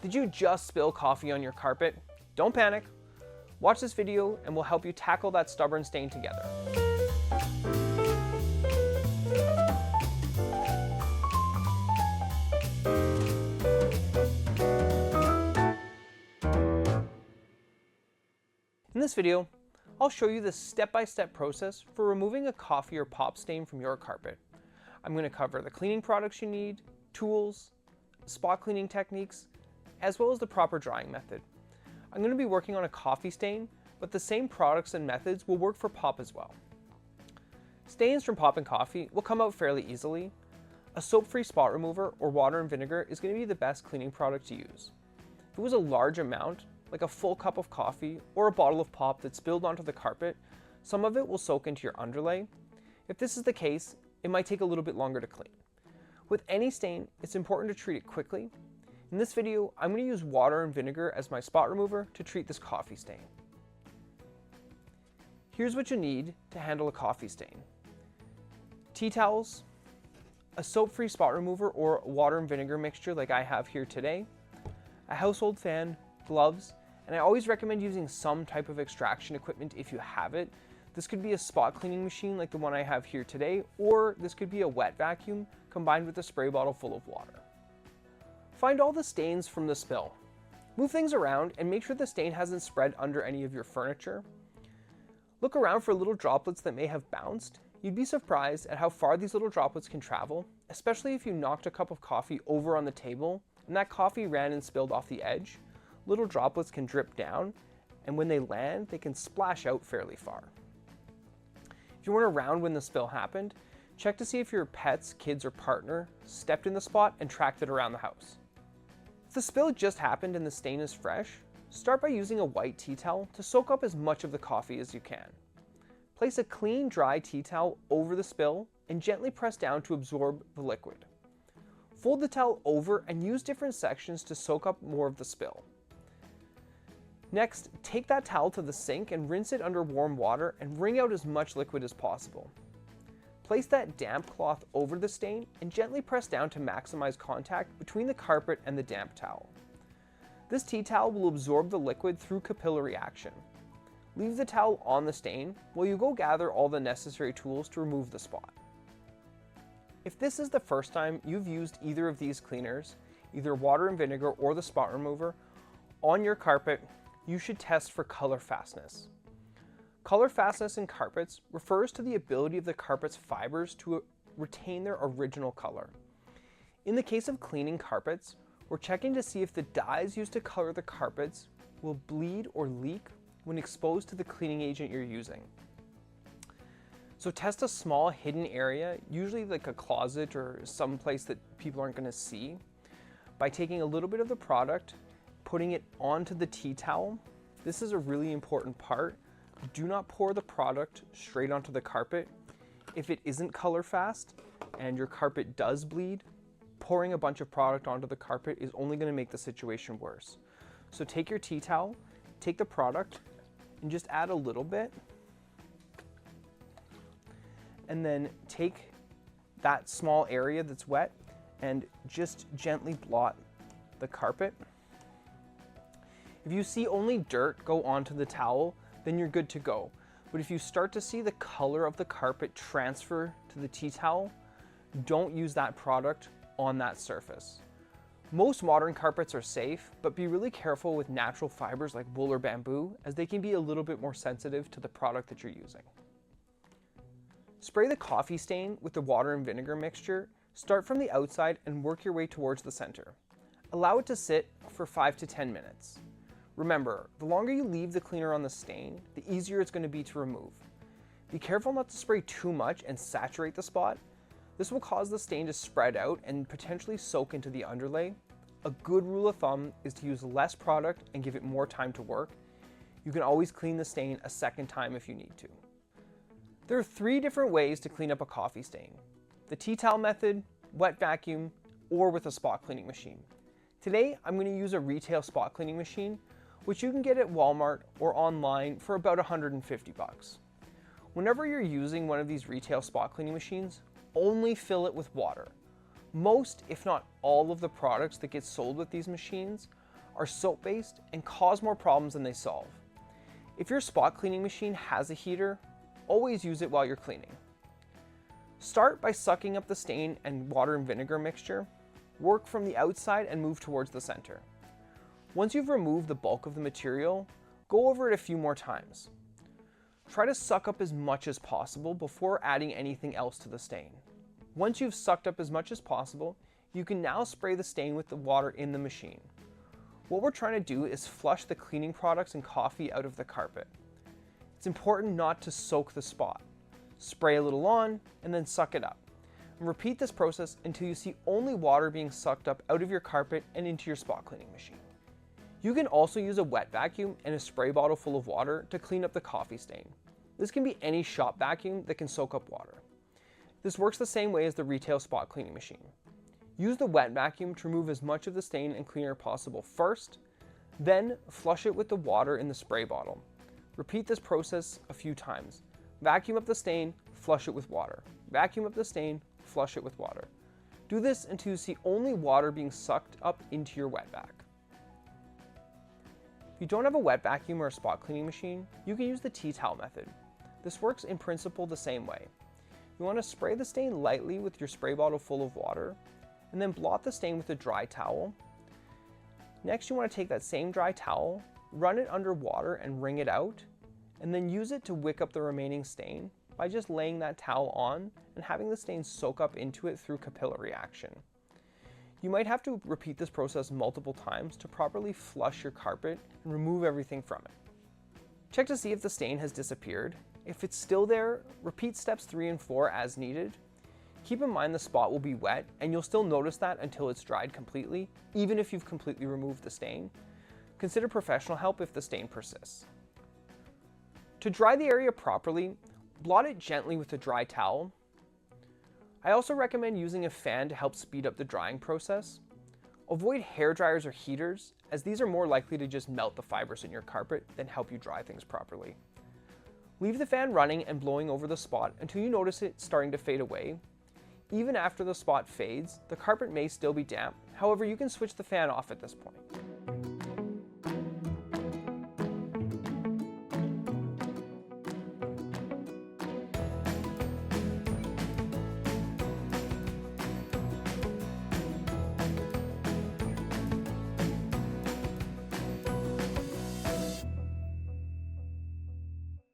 Did you just spill coffee on your carpet? Don't panic. Watch this video and we'll help you tackle that stubborn stain together. In this video, I'll show you the step-by-step process for removing a coffee or pop stain from your carpet. I'm going to cover the cleaning products you need, tools, spot cleaning techniques, as well as the proper drying method. I'm going to be working on a coffee stain, but the same products and methods will work for pop as well. Stains from pop and coffee will come out fairly easily. A soap-free spot remover or water and vinegar is going to be the best cleaning product to use. If it was a large amount, like a full cup of coffee or a bottle of pop that spilled onto the carpet, some of it will soak into your underlay. If this is the case, it might take a little bit longer to clean. With any stain, it's important to treat it quickly. In this video, I'm going to use water and vinegar as my spot remover to treat this coffee stain. Here's what you need to handle a coffee stain. Tea towels, a soap-free spot remover or water and vinegar mixture like I have here today, a household fan, gloves, and I always recommend using some type of extraction equipment if you have it. This could be a spot cleaning machine like the one I have here today, or this could be a wet vacuum combined with a spray bottle full of water. Find all the stains from the spill. Move things around and make sure the stain hasn't spread under any of your furniture. Look around for little droplets that may have bounced. You'd be surprised at how far these little droplets can travel, especially if you knocked a cup of coffee over on the table and that coffee ran and spilled off the edge. Little droplets can drip down, and when they land, they can splash out fairly far. If you weren't around when the spill happened, check to see if your pets, kids, or partner stepped in the spot and tracked it around the house. If the spill just happened and the stain is fresh, start by using a white tea towel to soak up as much of the coffee as you can. Place a clean, dry tea towel over the spill and gently press down to absorb the liquid. Fold the towel over and use different sections to soak up more of the spill. Next, take that towel to the sink and rinse it under warm water and wring out as much liquid as possible. Place that damp cloth over the stain and gently press down to maximize contact between the carpet and the damp towel. This tea towel will absorb the liquid through capillary action. Leave the towel on the stain while you go gather all the necessary tools to remove the spot. If this is the first time you've used either of these cleaners, either water and vinegar or the spot remover, on your carpet, you should test for color fastness. Color fastness in carpets refers to the ability of the carpet's fibers to retain their original color. In the case of cleaning carpets, we're checking to see if the dyes used to color the carpets will bleed or leak when exposed to the cleaning agent you're using. So test a small hidden area, usually like a closet or some place that people aren't going to see, by taking a little bit of the product, putting it onto the tea towel. This is a really important part. Do not pour the product straight onto the carpet. If it isn't color fast and your carpet does bleed, pouring a bunch of product onto the carpet is only going to make the situation worse. So take your tea towel, take the product, and just add a little bit. And then take that small area that's wet and just gently blot the carpet. If you see only dirt go onto the towel, then you're good to go. But if you start to see the color of the carpet transfer to the tea towel, don't use that product on that surface. Most modern carpets are safe, but be really careful with natural fibers like wool or bamboo, as they can be a little bit more sensitive to the product that you're using. Spray the coffee stain with the water and vinegar mixture. Start from the outside and work your way towards the center. Allow it to sit for 5 to 10 minutes. Remember, the longer you leave the cleaner on the stain, the easier it's going to be to remove. Be careful not to spray too much and saturate the spot. This will cause the stain to spread out and potentially soak into the underlay. A good rule of thumb is to use less product and give it more time to work. You can always clean the stain a second time if you need to. There are 3 different ways to clean up a coffee stain: the tea towel method, wet vacuum, or with a spot cleaning machine. Today, I'm going to use a retail spot cleaning machine, which you can get at Walmart or online for about $150. Whenever you're using one of these retail spot cleaning machines, only fill it with water. Most, if not all, of the products that get sold with these machines are soap-based and cause more problems than they solve. If your spot cleaning machine has a heater, always use it while you're cleaning. Start by sucking up the stain and water and vinegar mixture. Work from the outside and move towards the center. Once you've removed the bulk of the material, go over it a few more times. Try to suck up as much as possible before adding anything else to the stain. Once you've sucked up as much as possible, you can now spray the stain with the water in the machine. What we're trying to do is flush the cleaning products and coffee out of the carpet. It's important not to soak the spot. Spray a little on and then suck it up. And repeat this process until you see only water being sucked up out of your carpet and into your spot cleaning machine. You can also use a wet vacuum and a spray bottle full of water to clean up the coffee stain. This can be any shop vacuum that can soak up water. This works the same way as the retail spot cleaning machine. Use the wet vacuum to remove as much of the stain and cleaner possible first, then flush it with the water in the spray bottle. Repeat this process a few times. Vacuum up the stain, flush it with water. Vacuum up the stain, flush it with water. Do this until you see only water being sucked up into your wet vac. If you don't have a wet vacuum or a spot cleaning machine, you can use the tea towel method. This works in principle the same way. You want to spray the stain lightly with your spray bottle full of water, and then blot the stain with a dry towel. Next, you want to take that same dry towel, run it under water and wring it out, and then use it to wick up the remaining stain by just laying that towel on and having the stain soak up into it through capillary action. You might have to repeat this process multiple times to properly flush your carpet and remove everything from it. Check to see if the stain has disappeared. If it's still there, repeat steps 3 and 4 as needed. Keep in mind the spot will be wet and you'll still notice that until it's dried completely, even if you've completely removed the stain. Consider professional help if the stain persists. To dry the area properly, blot it gently with a dry towel. I also recommend using a fan to help speed up the drying process. Avoid hair dryers or heaters, as these are more likely to just melt the fibers in your carpet than help you dry things properly. Leave the fan running and blowing over the spot until you notice it starting to fade away. Even after the spot fades, the carpet may still be damp, however you can switch the fan off at this point.